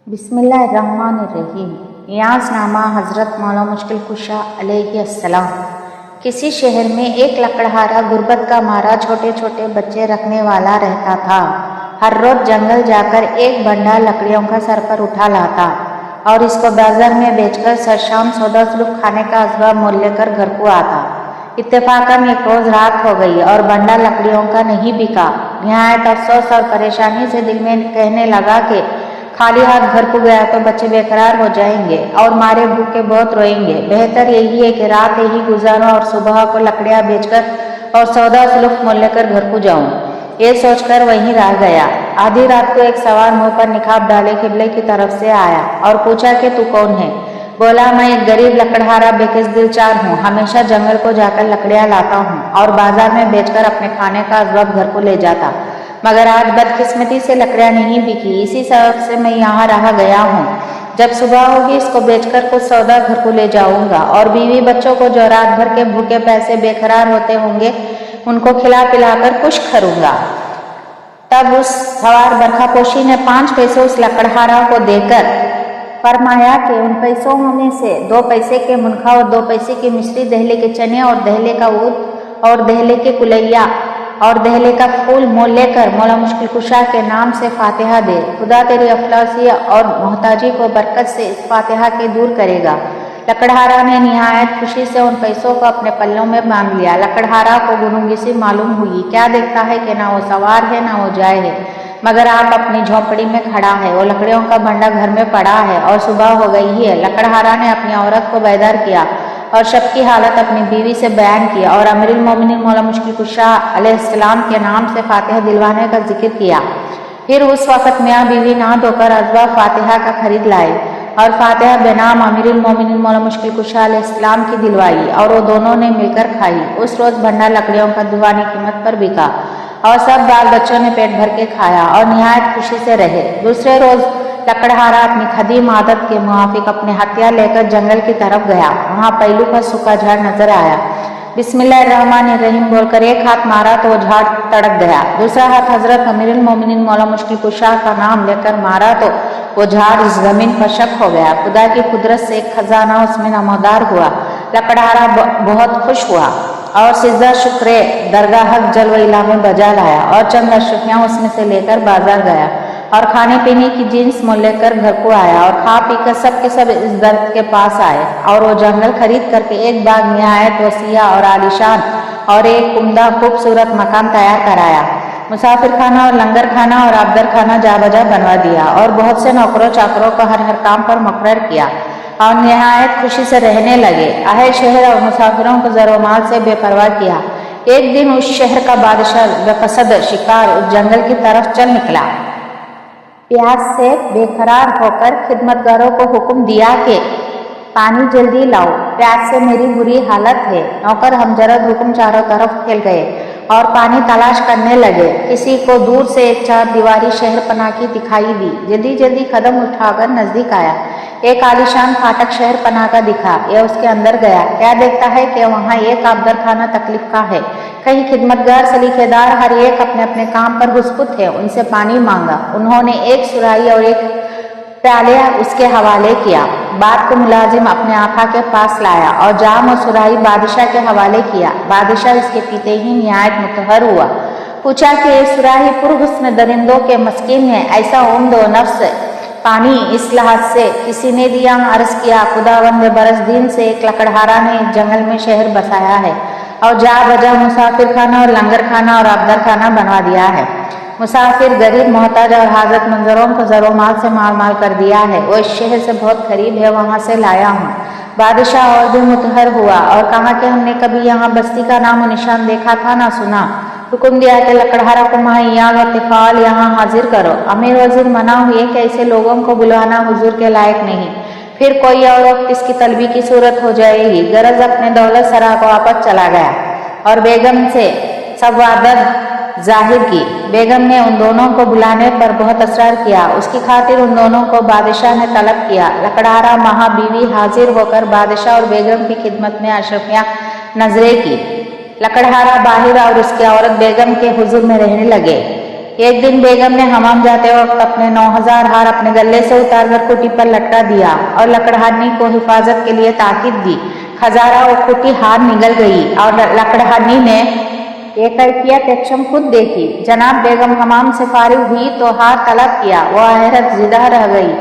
بسم اللہ الرحمن الرحیم۔ نیاز نامہ حضرت مولا مشکل کشا علیہ السلام۔ کسی شہر میں ایک لکڑہارا غربت کا مارا چھوٹے چھوٹے بچے رکھنے والا رہتا تھا۔ ہر روز جنگل جا کر ایک بنڈا لکڑیوں کا سر پر اٹھا لاتا اور اس کو بازار میں بیچ کر سر شام سودا سلوک کھانے کا اسباب مول لے کر گھر کو آتا۔ اتفاقاً ایک روز رات ہو گئی اور بنڈا لکڑیوں کا نہیں بکا۔ نہایت افسوس اور پریشانی سے دل میں کہنے لگا کہ خالی ہاتھ گھر کو گیا تو بچے بے قرار ہو جائیں گے اور مارے بھوکے بہت روئیں گے۔ بہتر یہی ہے کہ رات یہی گزاروں اور صبح کو لکڑیاں بیچ کر اور سودا سلوک مول لے کر گھر کو جاؤں۔ یہ سوچ کر وہیں رہ گیا۔ آدھی رات کو ایک سوار منہ پر نقاب ڈالے قبلے کی طرف سے آیا اور پوچھا کہ تو کون ہے؟ بولا میں ایک غریب لکڑہارا بےکس دل چار ہوں، ہمیشہ جنگل کو جا کر لکڑیاں لاتا ہوں اور بازار میں بیچ کر اپنے کھانے کا اسباب گھر کو لے جاتا، مگر آج بدقسمتی سے لکڑیاں نہیں بکی، اسی سبب سے میں یہاں رہ گیا ہوں۔ جب صبح ہوگی اس کو بیچ کر کچھ سودا گھر کو لے جاؤں گا اور بیوی بچوں کو جو رات بھر کے بھوکے پیسے بے قرار ہوتے ہوں گے ان کو کھلا پلا کر خوش کروں گا۔ تب اس سوار برکھا پوشی نے 5 پیسے اس لکڑہارا کو دے کر فرمایا کہ ان پیسوں میں سے 2 پیسے کے منکھا اور 2 پیسے کی مشری، دہلے کے چنے اور دہلے کا اود اور دہلے کے کلیا اور دہلے کا پھول مول لے کر مولا مشکل کشا کے نام سے فاتحہ دے۔ خدا تیری افلاسی اور محتاجی کو برکت سے اس فاتحہ کے دور کرے گا۔ لکڑہارا نے نہایت خوشی سے ان پیسوں کو اپنے پلوں میں باندھ لیا۔ لکڑہارا کو گنگی سی معلوم ہوئی، کیا دیکھتا ہے کہ نہ وہ سوار ہے نہ وہ جائے ہے، مگر آپ اپنی جھونپڑی میں کھڑا ہے، وہ لکڑیوں کا بنڈا گھر میں پڑا ہے اور صبح ہو گئی ہے۔ لکڑہارا نے اپنی عورت کو بیدار کیا اور شب کی حالت اپنی بیوی سے بیان کی اور امیر المومنین مولا مشکل کشا علیہ السلام کے نام سے فاتحہ دلوانے کا ذکر کیا۔ پھر اس وقت میاں بیوی نہا دھو کر اسباب فاتحہ کا خرید لائے اور فاتحہ بے نام امیر المومنین مولا مشکل کشا علیہ السلام کی دلوائی اور وہ دونوں نے مل کر کھائی۔ اس روز بنڈا لکڑیوں کا دیوانی قیمت پر بکا اور سب بال بچوں نے پیٹ بھر کے کھایا اور نہایت خوشی سے رہے۔ دوسرے روز لکڑہارا اپنی قدیم عادت کے موافق اپنے ہتھیار لے کر جنگل کی طرف گیا۔ وہاں پہلو پر سوکھا جھاڑ نظر آیا۔ بسم اللہ الرحمن الرحیم بول کر ایک ہاتھ مارا تو وہ جھاڑ تڑک گیا، دوسرا ہاتھ حضرت امیر المومنین مولا مشکل کشا کا نام لے کر مارا تو وہ جھاڑ اس زمین پر شک ہو گیا۔ خدا کی قدرت سے ایک خزانہ اس میں نمودار ہوا۔ لکڑہارا بہت خوش ہوا اور سجدہ شکر درگاہ حق جل و علا میں بجا لایا اور چند اشرفیاں اس میں سے لے کر بازار گیا اور کھانے پینے کی جنس مول لے کر گھر کو آیا اور کھا پی کر سب کے سب اس درخت کے پاس آئے اور وہ جنگل خرید کر کے ایک باغ نہایت وسیع اور عالیشان اور ایک عمدہ خوبصورت مکان تیار کرایا۔ مسافر خانہ اور لنگر خانہ اور آبدار خانہ جا بجا بنوا دیا اور بہت سے نوکروں چاکروں کو ہر کام پر مقرر کیا اور نہایت خوشی سے رہنے لگے۔ اہل شہر اور مسافروں کو زر و مال سے بے پرواہ کیا۔ ایک دن اس شہر کا بادشاہ بقصد شکار اس جنگل کی طرف چل نکلا۔ پیاس سے بے قرار ہو کر خدمتگاروں کو حکم دیا کہ پانی جلدی لاؤ، پیاس سے میری بری حالت ہے۔ نوکر ہمجرد حکم چاروں طرف پھیل گئے اور پانی تلاش کرنے لگے۔ کسی کو دور سے ایک 4 دیواری شہر پناہ کی دکھائی دی، جلدی جلدی قدم اٹھا کر نزدیک آیا۔ ایک عالیشان پھاٹک شہر پناہ کا دکھا، یہ اس کے اندر گیا، کیا دیکھتا ہے کہ وہاں ایک آبدار خانہ تکلیف کا ہے۔ کئی خدمتگار سلیقے دار ہر ایک اپنے اپنے کام پر گسپت تھے، ان سے پانی مانگا۔ انہوں نے ایک سراہی اور ایک پیالہ اس کے حوالے کیا۔ بات کو ملازم اپنے آقا کے پاس لایا اور جام و سراہی بادشاہ کے حوالے کیا۔ بادشاہ اس کے پیتے ہی نہایت متحر ہوا، پوچھا کہ یہ سراہی پرحسن درندوں کے مسکین ہے، ایسا عمد و نفس پانی اس لحاظ سے کسی نے دیا؟ عرض کیا، خداوند برس دین سے ایک لکڑہارا نے جنگل میں شہر بسایا ہے اور جا بجا مسافر خانہ اور لنگر خانہ اور آبدار خانہ بنوا دیا ہے۔ مسافر، غریب، محتاج اور حاجت منظروں کو زر و مال سے مال مال کر دیا ہے۔ وہ اس شہر سے بہت قریب ہے، وہاں سے لایا ہوں۔ بادشاہ اور بھی متحر ہوا اور کہا کہ ہم نے کبھی یہاں بستی کا نام و نشان دیکھا تھا نہ سنا۔ حکم دیا کہ لکڑہارا کو مہیال و تفعال یہاں حاضر کرو۔ امیر وزیر منع ہوئے کہ ایسے لوگوں کو بلوانا حضور کے لائق نہیں۔ پھر کوئی اور وقت اس کی طلبی کی صورت ہو جائے گی۔ غرض اپنے دولت سرا کو واپس چلا گیا اور بیگم سے سوادت ظاہر کی۔ بیگم نے ان دونوں کو بلانے پر بہت اصرار کیا، اس کی خاطر ان دونوں کو بادشاہ نے طلب کیا۔ لکڑہارا مہا بیوی حاضر ہو کر بادشاہ اور بیگم کی خدمت میں اشرفیاں نظریں کی۔ لکڑہارا باہر اور اس کی عورت بیگم کے حضور میں رہنے لگے۔ ایک دن بیگم نے حمام جاتے وقت اپنے 9000 ہار اپنے گلے سے اتار کر کٹی پر لٹکا دیا اور لکڑہانی کو حفاظت کے لیے تاکید دی۔ ہزارہ وہ کٹی ہار نگل گئی اور لکڑہانی نے یہ کیفیت یکشم خود دیکھی۔ جناب بیگم حمام سے فارغ ہوئی تو ہار طلب کیا، وہ حیرت زدہ رہ گئی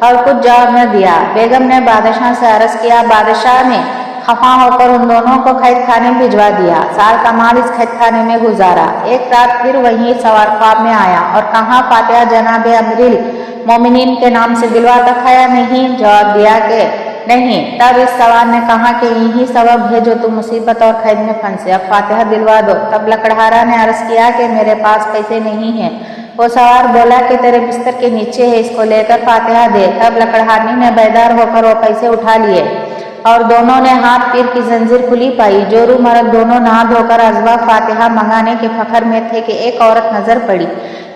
اور کچھ جواب نہ دیا۔ بیگم نے بادشاہ سے عرض کیا، بادشاہ نے خفا ہو کر ان دونوں کو قید خانے بھجوا دیا۔ سال کا مال اس قید خانے میں گزارا۔ ایک رات پھر وہی سوار خواب میں آیا اور کہا، فاتحہ جناب امیر المومنین کے نام سے دلوا تک ہے یا نہیں؟ جواب دیا کہ نہیں۔ تب اس سوار نے کہا کہ یہی سبب ہے جو تم مصیبت اور قید میں پھنسے، اب فاتحہ دلوا دو۔ تب لکڑہارا نے عرض کیا کہ میرے پاس پیسے نہیں ہیں۔ وہ سوار بولا کہ تیرے بستر کے نیچے ہے، اس کو لے کر فاتحہ دے۔ تب لکڑہانی نے بیدار ہو کر وہ پیسے اٹھا لیے اور دونوں نے ہاتھ پیر کی زنجیر کھلی پائی۔ جورو مرد دونوں نہا دھو کر اسباب فاتحہ منگانے کے فخر میں تھے کہ ایک عورت نظر پڑی۔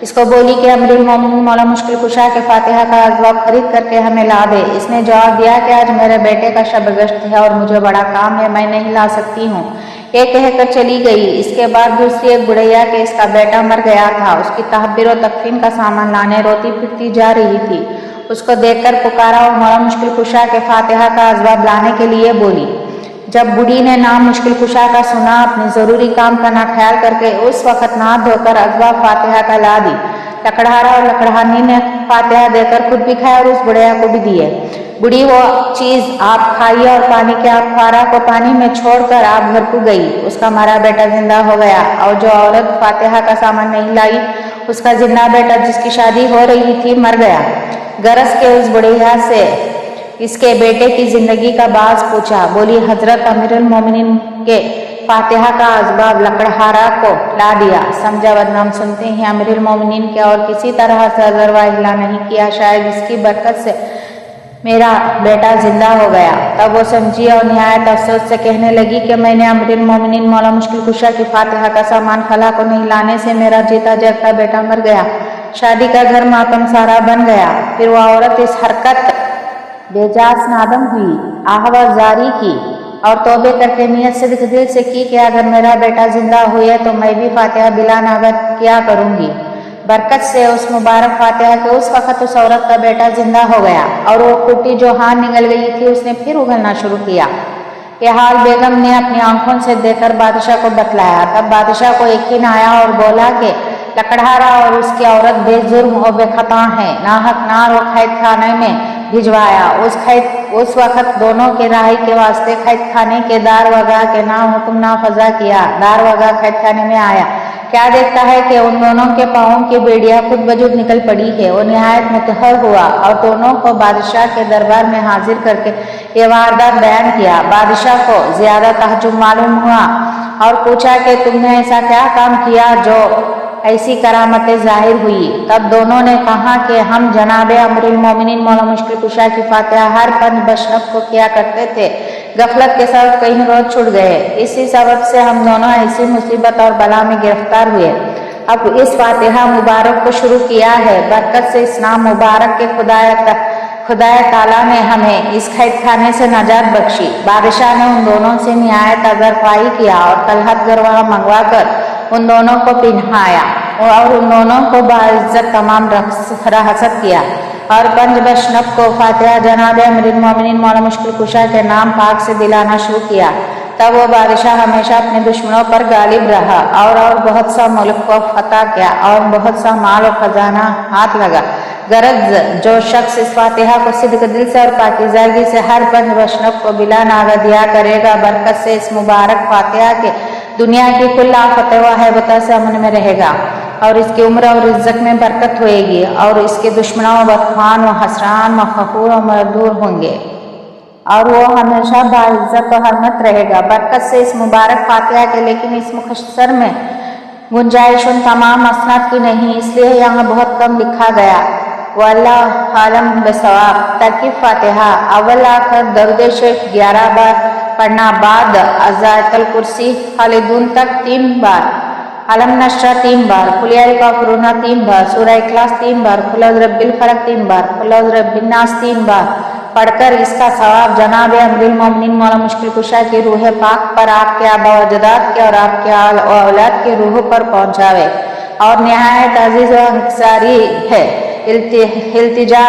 اس کو بولی کہ امیر المومنین مولا مشکل کشا کے فاتحہ کا اسباب خرید کر کے ہمیں لا دے۔ اس نے جواب دیا کہ آج میرے بیٹے کا شب گشت ہے اور مجھے بڑا کام ہے، میں نہیں لا سکتی ہوں۔ یہ کہہ کر چلی گئی۔ اس کے بعد دوسری ایک بڑھیا کہ اس کا بیٹا مر گیا تھا، اس کی تحبیر و تکفین کا سامان لانے روتی پھرتی جا رہی تھی۔ اس کو دیکھ کر پکارا اور مولا مشکل کشا کے فاتحہ کا اسباب لانے کے لیے بولی۔ جب بوڑھی نے نام مشکل کشا کا سنا، اپنے ضروری کام کا نہ خیال کر کے اس وقت نہا دھو کر اسباب فاتحہ کا لا دی۔ لکڑہارا اور لکڑہانی نے فاتحہ دے کر خود بھی کھایا اور اس بڑھیا کو بھی دیے۔ بوڑھی وہ چیز آپ کھائی اور پانی کے آپ خوارا کو پانی میں چھوڑ کر آپ گھر کو گئی۔ اس کا مرا بیٹا زندہ ہو گیا اور جو عورت فاتحہ کا سامان نہیں لائی، اس کا زندہ بیٹا جس کی شادی ہو رہی تھی مر گیا۔ غرض کے اس بڑھیا سے اس کے بیٹے کی زندگی کا باز پوچھا۔ بولی، حضرت امیر المومنین کے فاتحہ کا اسباب لکڑہارا کو لا دیا۔ سمجھا بدنام سنتے ہی امیر المومنین کے اور کسی طرح سے اثر و اہلا نہیں کیا، شاید اس کی برکت سے میرا بیٹا زندہ ہو گیا۔ تب وہ سمجھی اور نہایت افسوس سے کہنے لگی کہ میں نے امیر المومنین مولا مشکل کشا کی فاتحہ کا سامان خلا کو نہیں لانے سے میرا جیتا جاگتا بیٹا مر گیا، شادی کا گھر ماتم سارا بن گیا۔ پھر وہ عورت اس حرکت بےجاس نادم ہوئی، آہوہ زاری کی اور توبے کر کے نیت صدق دل سے کی کہ اگر میرا بیٹا زندہ ہوئے تو میں بھی فاتحہ بلا ناغت کیا کروں گی۔ برکت سے اس مبارک فاتحہ کے اس وقت اس عورت کا بیٹا زندہ ہو گیا اور وہ کٹی جو ہاں نگل گئی تھی اس نے پھر اگلنا شروع کیا۔ یہ حال بیگم نے اپنی آنکھوں سے دیکھ کر بادشاہ کو بتلایا۔ تب بادشاہ کو یقین آیا اور بولا کہ لکڑہارا اور اس کی عورت بے جرم و بے خطا ہیں، ناحق نار و قید خانے میں بھجوایا۔ اس وقت دونوں کے رہائی کے واسطے قید خانے کے دار وگاہ کے نام حکم نافذہ کیا۔ دار وگاہ قید خانے میں آیا، کیا دیکھتا ہے کہ ان دونوں کے پاؤں کی بیڑیاں خود بجود نکل پڑی ہے۔ وہ نہایت متحر ہوا اور دونوں کو بادشاہ کے دربار میں حاضر کر کے یہ واردات بیان کیا۔ بادشاہ کو زیادہ تعجب معلوم ہوا اور پوچھا کہ تم نے ایسا کیا کام کیا جو ایسی کرامتیں ظاہر ہوئی؟ تب دونوں نے کہا کہ ہم جناب امیر المومنین مولا مشکل کشا کی فاتحہ ہر پنج بشنب کو کیا کرتے تھے، غفلت کے سبب کہیں روز چھوٹ گئے، اسی سبب سے ہم دونوں ایسی مصیبت اور بلا میں گرفتار ہوئے۔ اب اس فاتحہ مبارک کو شروع کیا ہے، برکت سے اس نام مبارک کے خدا تعالیٰ نے ہمیں اس قید خانے سے نجات بخشی۔ بادشاہ نے ان دونوں سے نہایت عذرخواہی کیا اور طلحت گروہ منگوا کر ان دونوں کو پہنایا اور ان دونوں کو باعزت تمام رخصت کیا اور پنج بشنب کو فاتحہ جناب امیر المومنین مولا مشکل کشا کے نام پاک سے دلانا شروع کیا۔ تب وہ بادشاہ ہمیشہ اپنے دشمنوں پر غالب رہا اور بہت سا ملک کو فتح کیا اور بہت سا مال و خزانہ ہاتھ لگا۔ غرض جو شخص اس فاتحہ کو صدق دل سے اور پاکیزگی سے ہر پنج بشنب کو بلا ناغہ دیا کرے گا، برکت سے اس مبارک فاتحہ کے دنیا کی کل آفت و ہیبتہ سے امن میں رہے گا اور اس کی عمر اور عزت میں برکت ہوئے گی اور اس کے دشمنوں و بدخوان و حسران و فخور و مردور ہوں گے اور وہ ہمیشہ باعزت و حرمت رہے گا، برکت سے اس مبارک فاتحہ کے۔ لیکن اس مختصر میں گنجائش ان تمام اسناد کی نہیں، اس لیے یہاں بہت کم لکھا گیا۔ واللہ عالم بصواب۔ ترکیب فاتحہ: اول آخر درود شریف 11 بار پڑھنا، بعد آیت الکرسی خالدون تک 3 بار، علم نشرہ 3 بار، قل یا الکافرون 3 بار، سورہ اخلاص 3 بار، قل اعوذ برب الفلق 3 بار، قل اعوذ برب الناس 3 بار پڑھ کر اس کا ثواب جناب امیر المومنین مولا مشکل کشا کی روح پاک پر، آپ کے آبا و اجداد کے اور آپ کے اولاد کے روح پر پہنچاوے۔ اور نہایت عزیز و انصاری ہے. التجا